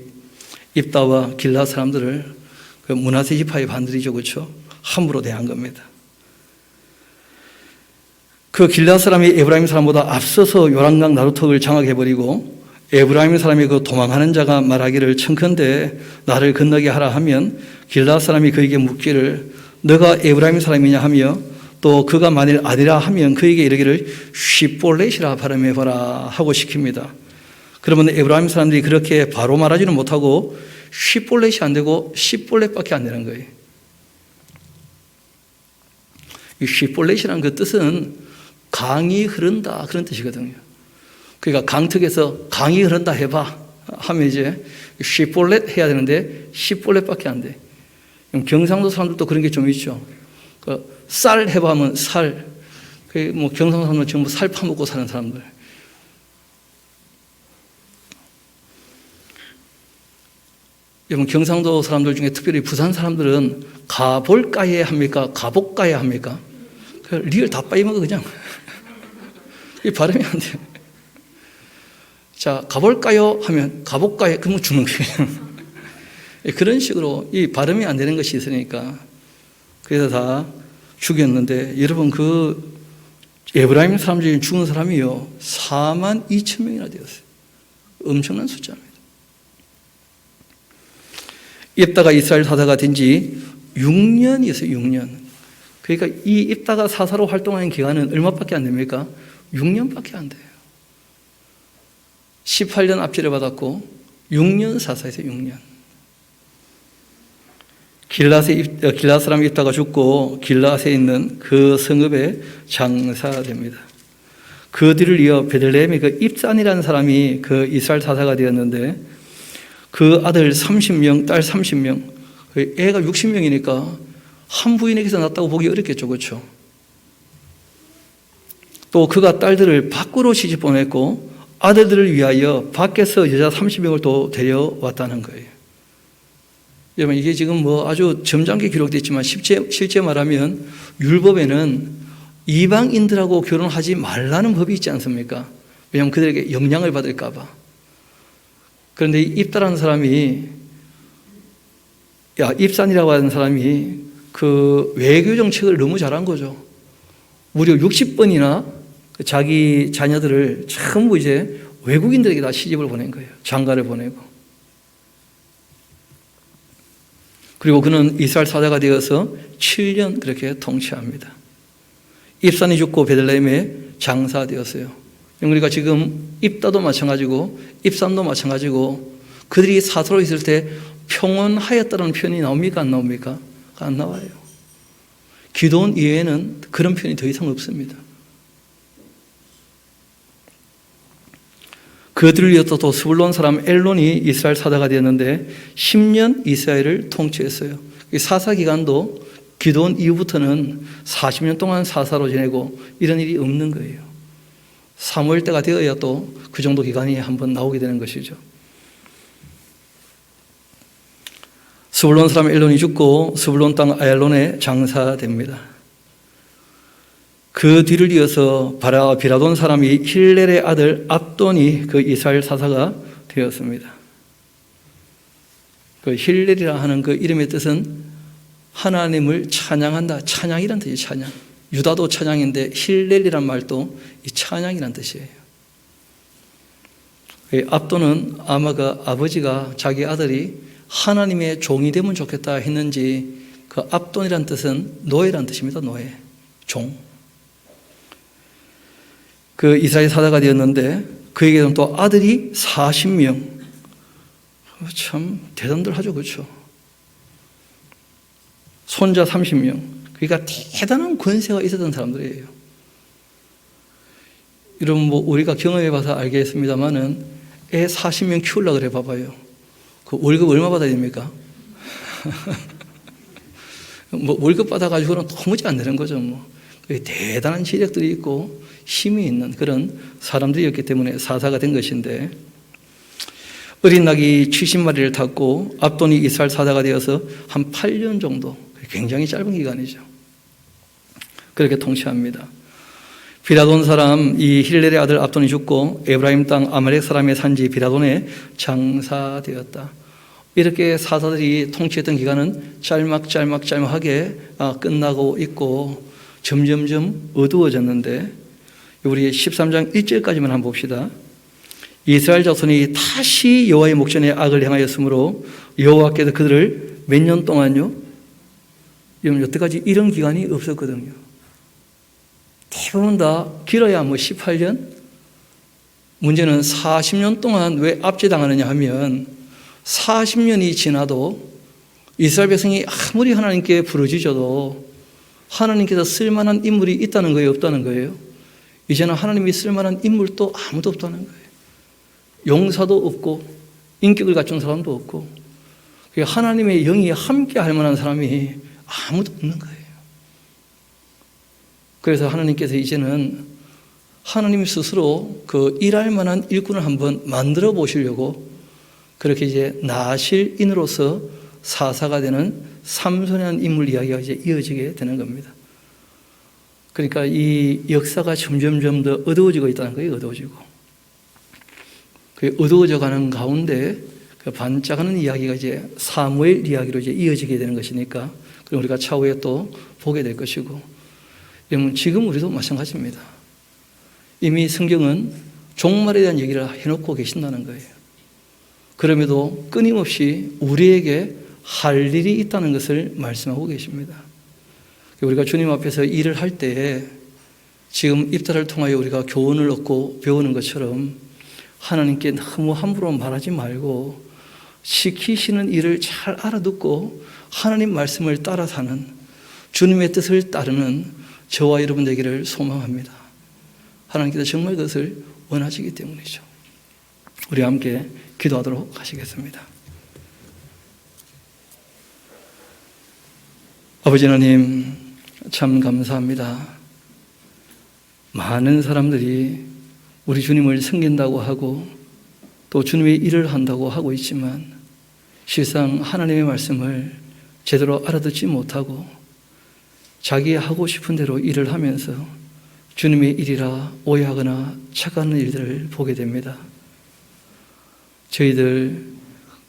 입다와 길라 사람들을 그 므낫세 지파의 반들이죠, 그렇죠? 함부로 대한 겁니다. 그 길라 사람이 에브라임 사람보다 앞서서 요란강 나루턱을 장악해버리고 에브라임 사람이 그 도망하는 자가 말하기를 청컨대 나를 건너게 하라 하면 길라 사람이 그에게 묻기를 너가 에브라임 사람이냐 하며 또 그가 만일 아니라 하면 그에게 이르기를 시볼렛이라 발음해봐라 하고 시킵니다. 그러면 에브라임 사람들이 그렇게 바로 말하지는 못하고 시볼렛이 안 되고 시볼렛밖에 안 되는 거예요. 이 시볼렛이라는 그 뜻은 강이 흐른다 그런 뜻이거든요. 그러니까 강턱에서 강이 흐른다 해봐 하면 이제 시볼렛 해야 되는데 시볼렛밖에 안 돼. 경상도 사람들도 그런 게 좀 있죠. 쌀 해봐 하면 살. 뭐 경상도 사람들 전부 살 파먹고 사는 사람들. 여러분 경상도 사람들 중에 특별히 부산 사람들은 가볼까에 합니까? 가볼까에 합니까? 리을 다 빠이먹어 그냥. 이 발음이 안 돼요. 자, 가볼까요? 하면 가볼까요? 그러면 죽는 거예요. 그런 식으로 이 발음이 안 되는 것이 있으니까 그래서 다 죽였는데 여러분 그 에브라임 사람 중에 죽은 사람이요 42,000명이나 되었어요. 엄청난 숫자입니다. 입다가 이스라엘 사사가 된 지 6년이었어요. 6년. 그러니까 이 입다가 사사로 활동하는 기간은 얼마밖에 안 됩니까? 6년밖에 안 돼요. 18년 압제를 받았고 6년 사사에서 6년. 길라 사람이 입다가 죽고 길라앗에 있는 그 성읍에 장사됩니다. 그 뒤를 이어 베들레헴의 그 입산이라는 사람이 그 이스라엘 사사가 되었는데 그 아들 30명, 딸 30명, 애가 60명이니까 한 부인에게서 낳았다고 보기 어렵겠죠, 그렇죠? 또 그가 딸들을 밖으로 시집 보냈고 아들들을 위하여 밖에서 여자 30명을 또 데려왔다는 거예요. 여러분, 이게 지금 뭐 아주 점잖게 기록되어 있지만 실제 말하면 율법에는 이방인들하고 결혼하지 말라는 법이 있지 않습니까? 왜냐하면 그들에게 영향을 받을까 봐. 그런데 입다라는 사람이, 입산이라고 하는 사람이 그 외교 정책을 너무 잘한 거죠. 무려 60번이나 자기 자녀들을 전부 이제 외국인들에게 다 시집을 보낸 거예요. 장가를 보내고. 그리고 그는 이스라엘 사자가 되어서 7년 그렇게 통치합니다. 입산이 죽고 베들레헴에 장사되었어요. 우리가 지금 입다도 마찬가지고 입산도 마찬가지고 그들이 사도로 있을 때 평온하였다는 표현이 나옵니까? 안 나옵니까? 안 나와요. 기도원 이외에는 그런 표현이 더 이상 없습니다. 그들을 이어서 또 스불론 사람 엘론이 이스라엘 사자가 되었는데 10년 이스라엘을 통치했어요. 사사 기간도 기도원 이후부터는 40년 동안 사사로 지내고 이런 일이 없는 거예요. 사무엘 때가 되어야 또 그 정도 기간이 한번 나오게 되는 것이죠. 스불론 사람 엘론이 죽고 스불론 땅 아얄론에 장사됩니다. 그 뒤를 이어서 비라돈 사람이 힐렐의 아들 압돈이 그 이스라엘 사사가 되었습니다. 그 힐렐이라 하는 그 이름의 뜻은 하나님을 찬양한다. 찬양이란 뜻이에요. 찬양. 유다도 찬양인데 힐렐이란 말도 이 찬양이란 뜻이에요. 압돈은 아마 그 아버지가 자기 아들이 하나님의 종이 되면 좋겠다 했는지 그 압돈이란 뜻은 노예란 뜻입니다. 노예, 종. 그 이스라엘 사자가 되었는데 그에게는 또 아들이 40명. 참 대단들 하죠. 그렇죠? 손자 30명. 그러니까 대단한 권세가 있었던 사람들이에요. 여러분 뭐 우리가 경험해 봐서 알겠습니다만은 애 40명 키우려고 그래 봐봐요. 그 월급 얼마 받아야 됩니까? 뭐 월급 받아가지고는 도무지 안 되는 거죠. 뭐 대단한 지력들이 있고 힘이 있는 그런 사람들이었기 때문에 사사가 된 것인데 어린 낙이 70마리를 탔고 압돈이 이스라엘 사자가 되어서 한 8년 정도 굉장히 짧은 기간이죠. 그렇게 통치합니다. 비라돈 사람 이 힐렐의 아들 압돈이 죽고 에브라임 땅 아말렉 사람의 산지 비라돈에 장사되었다. 이렇게 사사들이 통치했던 기간은 짤막하게 끝나고 있고 점점점 어두워졌는데 우리 13장 1절까지만 한번 봅시다. 이스라엘 자손이 다시 여호와의 목전에 악을 행하였으므로 여호와께서 그들을 몇 년 동안요? 여태까지 이런 기간이 없었거든요. 대부분 다 길어야 18년? 문제는 40년 동안 왜 압제당하느냐 하면 40년이 지나도 이스라엘 백성이 아무리 하나님께 부르짖어도 하나님께서 쓸만한 인물이 있다는 거예요? 없다는 거예요? 이제는 하나님이 쓸만한 인물도 아무도 없다는 거예요. 용사도 없고 인격을 갖춘 사람도 없고 하나님의 영이 함께 할 만한 사람이 아무도 없는 거예요. 그래서 하나님께서 이제는 하나님 스스로 그 일할 만한 일꾼을 한번 만들어 보시려고 그렇게 이제 나실인으로서 사사가 되는 삼손이라는 인물 이야기가 이제 이어지게 되는 겁니다. 그러니까 이 역사가 점점점 더 어두워지고 있다는 거예요. 어두워지고. 그 어두워져 가는 가운데 그 반짝하는 이야기가 이제 사무엘 이야기로 이제 이어지게 되는 것이니까 그럼 우리가 차후에 또 보게 될 것이고 여러분 지금 우리도 마찬가지입니다. 이미 성경은 종말에 대한 얘기를 해놓고 계신다는 거예요. 그럼에도 끊임없이 우리에게 할 일이 있다는 것을 말씀하고 계십니다. 우리가 주님 앞에서 일을 할 때에 지금 입다를 통하여 우리가 교훈을 얻고 배우는 것처럼 하나님께 너무 함부로 말하지 말고 시키시는 일을 잘 알아듣고 하나님 말씀을 따라 사는 주님의 뜻을 따르는 저와 여러분 되기를 소망합니다. 하나님께서 정말 그것을 원하시기 때문이죠. 우리 함께 기도하도록 하시겠습니다. 아버지 하나님 참 감사합니다. 많은 사람들이 우리 주님을 섬긴다고 하고 또 주님의 일을 한다고 하고 있지만 실상 하나님의 말씀을 제대로 알아듣지 못하고 자기 하고 싶은 대로 일을 하면서 주님의 일이라 오해하거나 착각하는 일들을 보게 됩니다. 저희들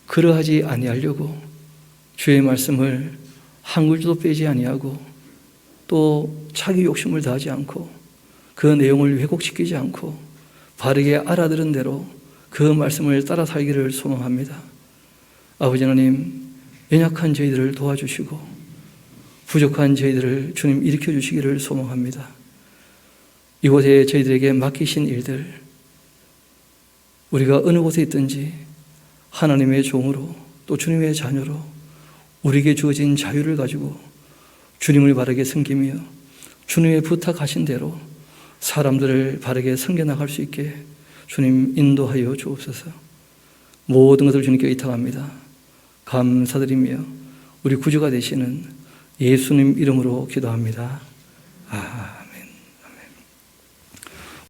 그러하지 아니하려고 주의 말씀을 한 글자도 빼지 아니하고 또 자기 욕심을 다하지 않고 그 내용을 왜곡시키지 않고 바르게 알아들은 대로 그 말씀을 따라 살기를 소망합니다. 아버지 하나님, 연약한 저희들을 도와주시고 부족한 저희들을 주님 일으켜 주시기를 소망합니다. 이곳에 저희들에게 맡기신 일들, 우리가 어느 곳에 있든지 하나님의 종으로 또 주님의 자녀로 우리에게 주어진 자유를 가지고 주님을 바르게 섬기며 주님의 부탁하신 대로 사람들을 바르게 섬겨나갈 수 있게 주님 인도하여 주옵소서. 모든 것을 주님께 의탁합니다. 감사드리며 우리 구주가 되시는 예수님 이름으로 기도합니다.